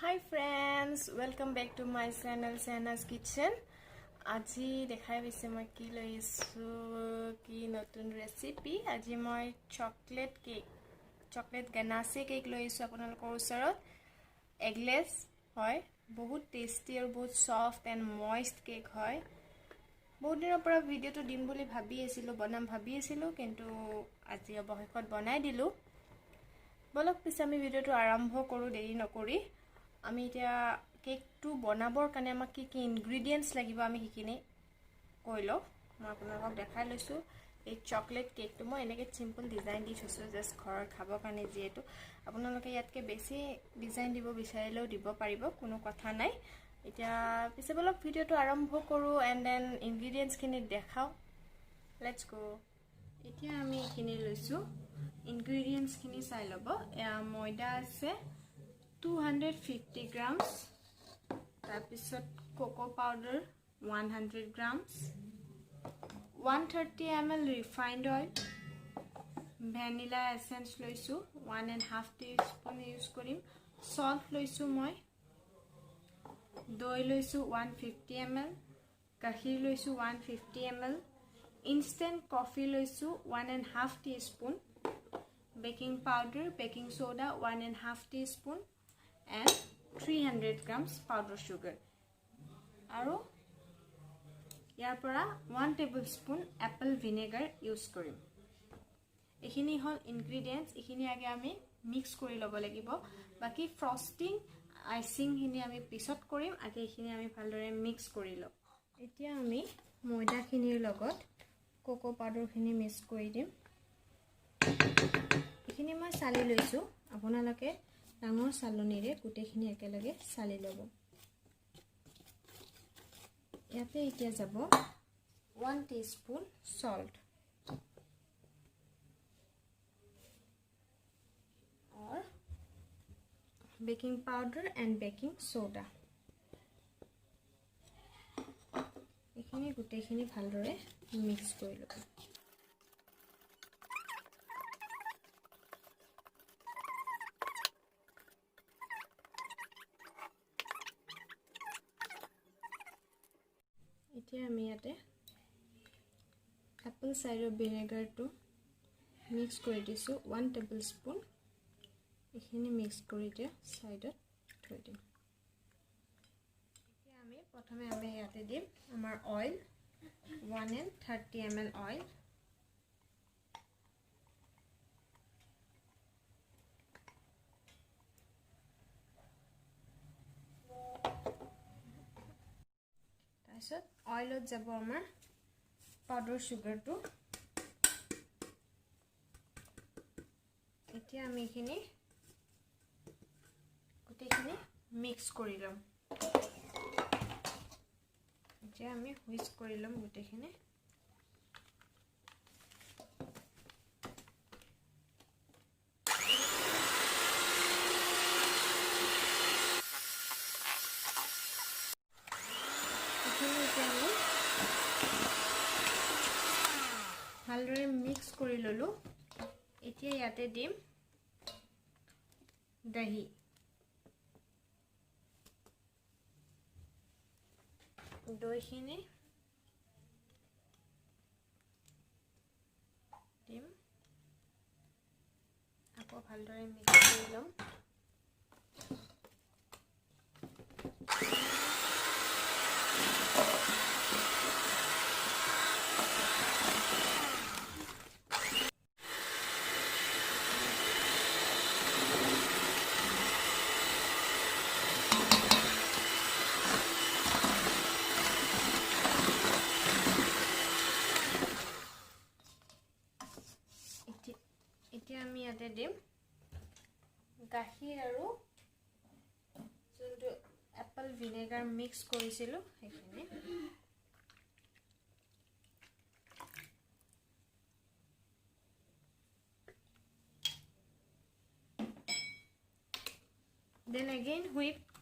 Hi friends, welcome back to my channel Sana's Kitchen. আজি দেখাই হৈছে মই কি লৈছো কি নতুন ৰেচিপি আজি মই চকলেট গানাছে কেক লৈছো আপোনালোকৰ ওচৰত এগলেছ হয় বহুত টেস্টি আৰু বহুত সফট এন্ড ময়েষ্ট কেক হয় বহুত দিনৰ পৰা ভিডিওটো দিম বুলি ভাবি আছিলো কিন্তু আজি অৱশেষত বনাই দিলো বলক পিছে আমি ভিডিওটো আৰম্ভ কৰো দেৰি নকৰি আমি এতিয়া কেকটো বনাবৰ কাৰণে আমাক কি কি ইনগ্ৰেডিয়েন্টস লাগিব আমি কিকিনে কইলো মই আপোনালোকক দেখাই লৈছো এই চকলেট কেকটো মই এনেকে সিম্পল ডিজাইন দি থৈছো জাস্ট ঘৰৰ খাবৰ কাৰণে যেটো আপোনালোকে ইয়াতকে বেছি ডিজাইন দিব বিচাৰিলেও দিব পাৰিব কোনো কথা নাই এতিয়া পিছে বলক ভিডিওটো আৰম্ভ কৰো এন্ড দেন ইনগ্ৰেডিয়েন্টস খিনি দেখাও লেটস গো এতিয়া আমি কিনি লৈছো ইনগ্ৰেডিয়েন্টস খিনি চাই লব ময়দা আছে 250 grams তাৰপিছত Koko powder 100 grams 130 ml refined oil vanilla essence লৈছো 1.5 teaspoon ইউজ কৰিম salt লৈছো মই দৈ লৈছো 150 ml গাখীৰ লৈছো 150 ml instant coffee লৈছো 1.5 teaspoon baking powder baking soda 1.5 teaspoon and 300 grams powder sugar আৰু ইয়াৰ পৰা 1 tablespoon apple vinegar use কৰিম এখিনি হল ইনগ্ৰেডিয়েন্টস এখিনি আগে আমি মিক্স কৰি লব লাগিব বাকি ফ্ৰস্টিং আইসিং খিনি আমি পিছত কৰিম আগে এখিনি আমি ভালদৰে মিক্স কৰি লম এতিয়া আমি ময়দা খিনিৰ লগত কোকো পাউডাৰ খিনি মিক্স কৰি দিম এখিনি মই সালি লৈছো আপোনালোকে ডাঙৰ সালনিৰে গুটেখিনি একেলগে সালি লব ইয়াতে এতিয়া যাব 1 teaspoon salt or baking powder and baking soda এখিনি গুটেখিনি ভালদৰে মিক্স কৰি লব এতিয়া আমি ইয়াতে apple cider vinegar to mix কৰি দিছো 1 tablespoon এখিনি মিক্স কৰি দিয়া সাইডত থৈ দিম এতিয়া আমি প্ৰথমে ইয়াতে দিম আমাৰ অয়েল 130 ml অয়েল তাৰপিছত অয়েলত যাব আমাৰ পাউডাৰ সুগাৰটো এতিয়া আমি এখিনি গুটেখিনি মিক্স কৰি লম এতিয়া আমি হুইস্ক কৰি লম গুটেখিনি ভালদৰে মিক্স কৰি ললো এতিয়া ইয়াতে দিম দহি দৈখিনি দিম আকৌ ভালদৰে মিক্স কৰি লম এতিয়া আমি ইয়াতে দিম গাখীৰ আৰু যোনটো এপল ভিনেগাৰ মিক্স কৰিছিলো সেইখিনি then again whip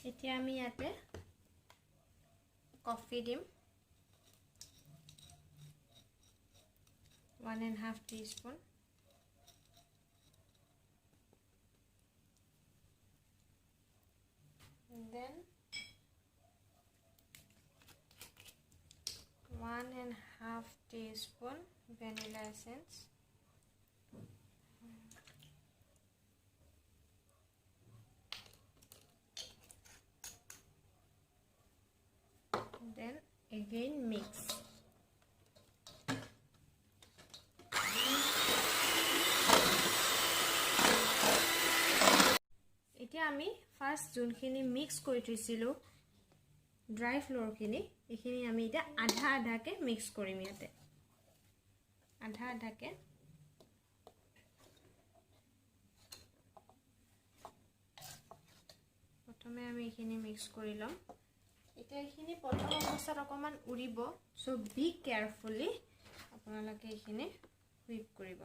এতিয়া আমি ইয়াতে কফি দিম 1.5 teaspoon. And then 1.5 teaspoon vanilla essence. And then again mix. এতিয়া আমি ফার্স্ট যোনখিনি মিক্স কৰি থৈছিলো ড্ৰাই ফ্লোৰ খিনি এখিনি আমি এটা আধা আধাকে মিক্স কৰিম ইয়াতে আধা আধাকে প্ৰথমে আমি এখিনি মিক্স কৰি লম এটা এখিনি প্ৰথম অৱস্থাত অকমান উৰিব সো বি কেয়াৰফুলি আপোনালোকে এখিনি হুইপ কৰিব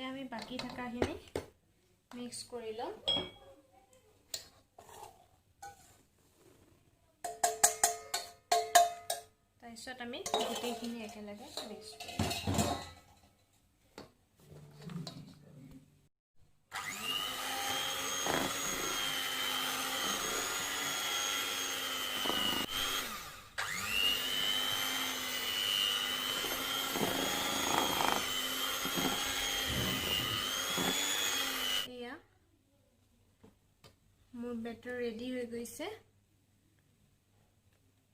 আমি বাকি থাকাখিনি মিক্স কৰি লম তাৰপিছত আমি গোটেইখিনি একেলগে মিক্স কৰিম বেটার রেডি হয়ে গইছে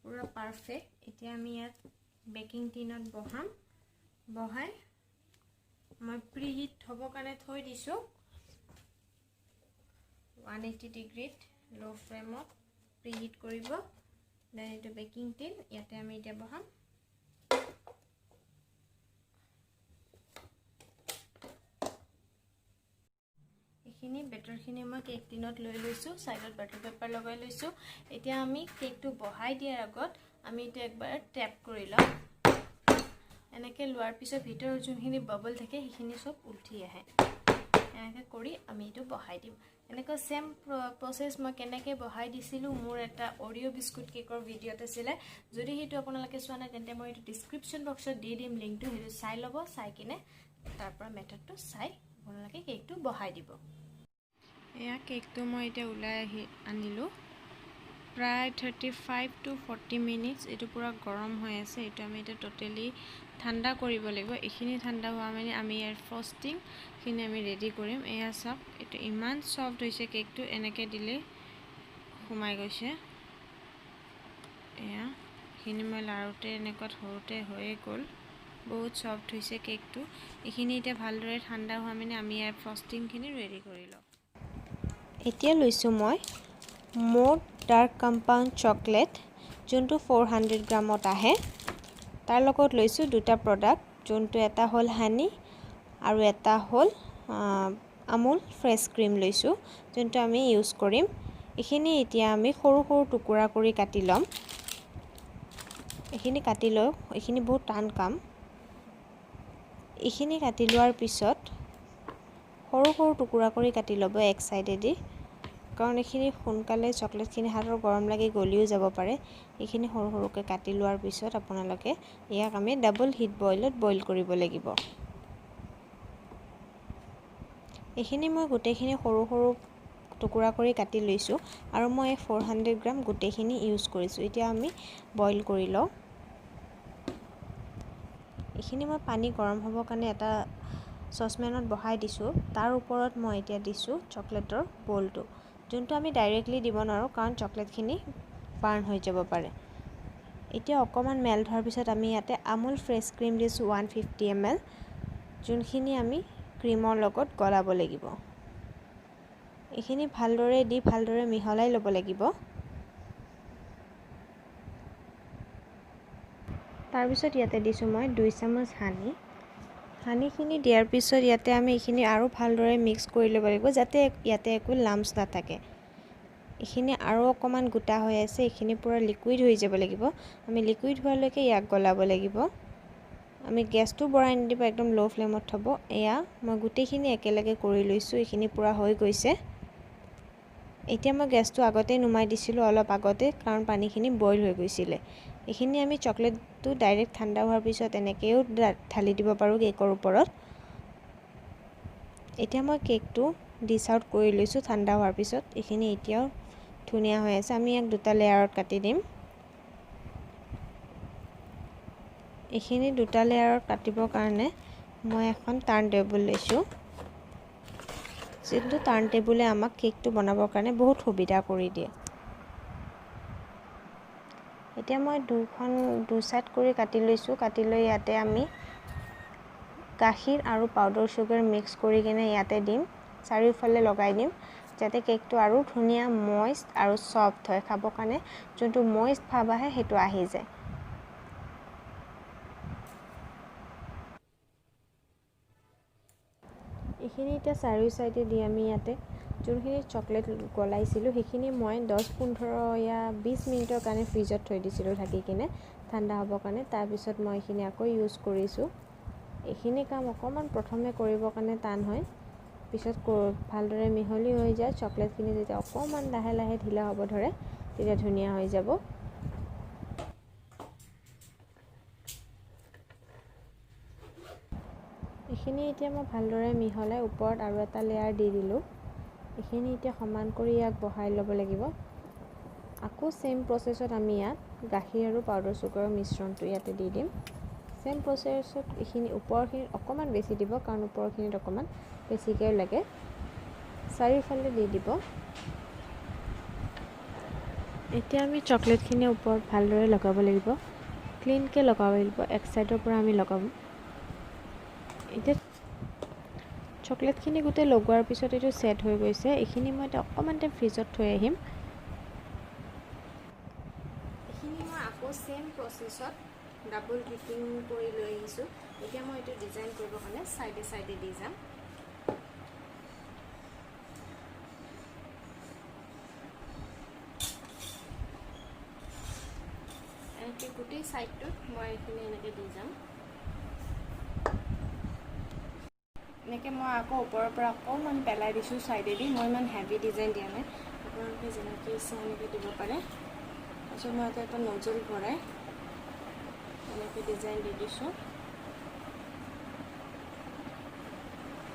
পুরা পারফেক্ট এতিয়া আমি ইয়াত বেকিং টিনত বহাই মই প্রিহিট হব কানে থৈ দিছো 180 ডিগ্ৰীত লো ফ্লেমত প্ৰিহিট কৰিব দেন এটো বেকিং টিন ইয়াতে আমি এতিয়া বহাম খিনি বেটার খিনি মই কেক টিনত লৈ লৈছো সাইডত বাটার পেপার লগাই লৈছো এতিয়া আমি কেকটো বহাই দিয়াৰ আগত আমি এটা একবাৰ ট্যাপ কৰি লম এনেকে লোৱাৰ পিছত ভিতৰৰ যোনখিনি বাবল থাকে সেইখিনি সব উঠি আহে এনেকে কৰি আমি এটো বহাই দিম এনেকে সেম প্ৰসেস মই কেনেকে বহাই দিছিলো মোৰ এটা অৰিও বিস্কুট কেকৰ ভিডিওত আছিল যদি হেতু আপোনালোকে চোৱা নাই তেন্তে মই এটো ডেসক্ৰিপচন বক্সত দি দিম লিংকটো হেতু চাই লব চাই কিনে তাৰ পৰা মেথডটো চাই আপোনালোকে কেকটো বহাই দিব এয়া কেকটো মই এটা উলাই আনিলো প্ৰায় 35 to 40 মিনিটস এটো পুৰা গৰম হৈ আছে এটো আমি এটা টোটালি ঠান্ডা কৰিব লাগিব এখিনি ঠান্ডা হোৱা মানে আমি এৰ ফ্ৰস্টিং খিনি আমি ৰেডি কৰিম এয়া সব এটো ইমান সফট হৈছে কেকটো এনেকে দিলে ঘুমাই গৈছে এয়া খিনি মই লাৰুতে এনেকত হওতে হৈ গল বহুত সফট হৈছে কেকটো এখিনি এটা ভালদৰে ঠান্ডা হোৱা মানে আমি এৰ ফ্ৰস্টিং খিনি ৰেডি কৰি লম এতিয়া লৈছো মই মোড ডাৰ্ক কম্পাউন্ড চকলেট যোনটো 400 গ্ৰামত আহে তাৰ লগত লৈছো দুটা প্ৰডাক্ট যোনটো এটা হল হানি আৰু এটা হল আমুল ফ্ৰেছ ক্ৰীম লৈছো যোনটো আমি ইউজ কৰিম এখিনি এতিয়া আমি সৰু সৰু টুকুৰা কৰি কাটি লম এখিনি কাটি লও এখিনি বহুত টান কাম এখিনি কাটি লোৱাৰ পিছত সৰু সৰু টুকুৰা কৰি কাটি লব এক সাইডে দি কাৰণ এখিনি সোনকালে চকলেট খিনি হাতৰ গৰম লাগি গলিও যাব পাৰে এখিনি সৰু সৰুকে কাটি লোৱাৰ পিছত আপোনালোকে ইয়াক আমি ডাবল হিট বইলত বইল কৰিব লাগিব এখিনি মই গোটেইখিনি সৰু সৰু টুকুৰা কৰি কাটি লৈছো আৰু মই 400 গ্ৰাম গোটেইখিনি ইউজ কৰিছো এতিয়া আমি বইল কৰি লও এখিনি মই পানী গৰম হ'ব কাৰণে এটা সসপেনত বহাই দিছো তাৰ ওপৰত মই এতিয়া দিছো চকলেটৰ বলটো যোনটো আমি ডাইৰেক্টলি দিব নোৱাৰো কাৰণ চকলেট খিনি বাৰ্ন হৈ যাব পাৰে এতিয়া অকমান মেল্ট হোৱাৰ পিছত আমি ইয়াতে আমুল ফ্ৰেছ ক্ৰীম দিছো 150 ml যোনখিনি আমি ক্ৰীমৰ লগত গলাব লাগিব এখিনি ভালদৰে দি ভালদৰে মিহলাই লব লাগিব তাৰপিছত ইয়াতে দিছোঁ মই 2 চামুচ হানি। হানিখিনি দিয়াৰ পিছত ইয়াতে আমি এইখিনি আৰু ভালদৰে মিক্স কৰি ল'ব লাগিব যাতে ইয়াতে একো লাম্পছ নাথাকে। এইখিনি আৰু অকণমান গোটা হৈ আছে, এইখিনি পুৰা লিকুইড হৈ যাব লাগিব। আমি লিকুইড হোৱালৈকে ইয়াক গলাব লাগিব। আমি গেছটো বঢ়াই নিদিব, একদম ল' ফ্লেমত থ'ব। এয়া মই গোটেইখিনি একেলগে কৰি লৈছোঁ, এইখিনি পুৰা হৈ গৈছে। এতিয়া মই গেছটো আগতেই নুমাই দিছিলোঁ অলপ আগতে, কাৰণ পানীখিনি বইল হৈ গৈছিলে। এইখিনি আমি চকলেটটো ডাইৰেক্ট ঠাণ্ডা হোৱাৰ পিছত এনেকৈও ঢালি দিব পাৰোঁ কেকৰ ওপৰত। এতিয়া মই কেকটো ডিছ আউট কৰি লৈছোঁ ঠাণ্ডা হোৱাৰ পিছত। এইখিনি এতিয়াও ধুনীয়া হৈ আছে। আমি ইয়াক 2টা লেয়াৰত কাটি দিম। এইখিনি 2টা লেয়াৰত কাটিবৰ কাৰণে মই এখন টাৰ্ণ টেবুল লৈছোঁ, যিটো টাৰ্ণ টেবুলে আমাক কেকটো বনাবৰ কাৰণে বহুত সুবিধা কৰি দিয়ে। এতিয়া মই 2 চাইড কৰি কাটি লৈছোঁ। কাটি লৈ ইয়াতে আমি গাখীৰ আৰু পাউডাৰ চুগাৰ মিক্স কৰি কিনে ইয়াতে দিম, চাৰিওফালে লগাই দিম যাতে কেকটো আৰু ধুনীয়া মইষ্ট আৰু ছফ্ট হয়। খাবৰ কাৰণে যোনটো মইষ্ট ভাব আহে সেইটো আহি যায়। এইখিনি এতিয়া চাৰিও চাইডে দি আমি ইয়াতে যোনখিনি চকলেট গলাইছিলোঁ সেইখিনি মই 10-15 या 20 মিনিটৰ কাৰণে ফ্ৰিজত থৈ দিছিলোঁ ঢাকি কিনে ঠাণ্ডা হ'বৰ কাৰণে। তাৰপিছত মই এইখিনি আকৌ ইউজ কৰিছোঁ। এইখিনি কাম অকণমান প্ৰথমে কৰিবৰ কাৰণে টান হয়, পিছত ভালদৰে মিহলি হৈ যায়। চকলেটখিনি যেতিয়া অকণমান লাহে লাহে ঢিলা হ'ব ধৰে তেতিয়া ধুনীয়া হৈ যাব। এইখিনি এতিয়া মই ভালদৰে মিহলাই ওপৰত আৰু এটা লেয়াৰ দি দিলোঁ। এইখিনি এতিয়া সমান কৰি ইয়াক বহাই ল'ব লাগিব। আকৌ সেম প্ৰচেছত আমি ইয়াত গাখীৰ আৰু পাউডাৰ চুগাৰৰ মিশ্ৰণটো ইয়াতে দি দিম। সেম প্ৰচেছত এইখিনি ওপৰখিনিত অকণমান বেছি দিব, কাৰণ ওপৰখিনিত অকণমান বেছিকৈ লাগে। চাৰিওফালে দি দিব। এতিয়া আমি চকলেটখিনি ওপৰত ভালদৰে লগাব লাগিব, ক্লিনকৈ লগাব লাগিব। এক চাইডৰ পৰা আমি লগাম। এতিয়া চকলেটখিনি গোটেই লগোৱাৰ পিছত এইটো ছেট হৈ গৈছে। এইখিনি মই এতিয়া অকণমান টাইম ফ্ৰিজত থৈ আহিম। এইখিনি মই আকৌ ছেম প্ৰচেছত ডাবল ডিপিং কৰি লৈ আহিছোঁ। এতিয়া মই এইটো ডিজাইন কৰিবৰ কাৰণে চাইডে চাইডে দি যাম। এনেকৈ গোটেই চাইডটোত মই এইখিনি এনেকৈ দি যাম। এনেকৈ মই আকৌ ওপৰৰ পৰা অকণমান পেলাই দিছোঁ চাইডেদি। মই ইমান হেভি ডিজাইন দিয়া নাই, আপোনালোকে যেনেকৈ ইচ্ছা সেনেকৈ দিব পাৰে। তাৰপিছত মই এটা নজল ভৰাই এনেকৈ ডিজাইন দি দিছোঁ,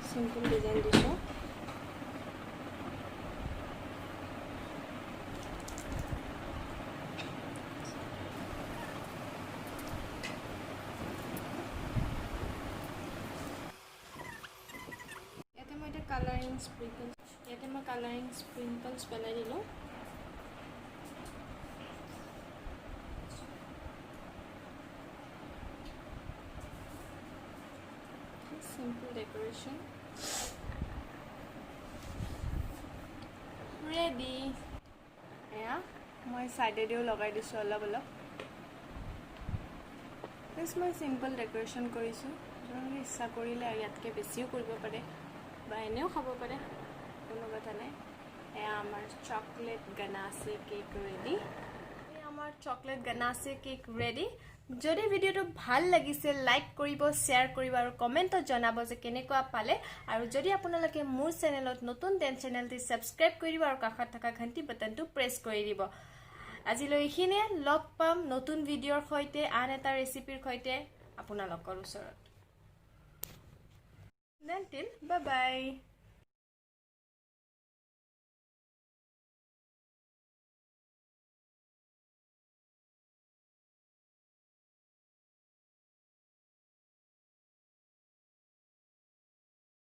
চিম্পল ডিজাইন দিছোঁ। ইয়াতে মই এতিয়া কালাৰিং স্প্ৰিংকলছ পেলাই দিলোঁ। Simple decoration ready. এয়া মই সাইডেদিও লগাই দিছোঁ অলপ অলপ। মই সিম্পল ডেকোৰেশ্যন কৰিছোঁ। আপোনালোকে ইচ্ছা কৰিলে আৰু ইয়াতকৈ বেছিও কৰিব পাৰে বা এনেও খাব পাৰে, কোনো কথা নাই। এয়া আমাৰ চকলেট গানাছে কেক ৰেডি। যদি ভিডিওটো ভাল লাগিছে লাইক কৰিব, শ্বেয়াৰ কৰিব আৰু কমেণ্টত জনাব যে কেনেকুৱা পালে। আৰু যদি আপোনালোকে মোৰ চেনেলত নতুন চেনেলটি ছাবস্ক্ৰাইব কৰি দিব আৰু কাষত থকা ঘণ্টি বাটনটো প্ৰেছ কৰি দিব। আজিলৈ এইখিনিয়ে। লগ পাম নতুন ভিডিঅ'ৰ সৈতে, আন এটা ৰেচিপিৰ সৈতে আপোনালোকৰ ওচৰত। Until bye bye.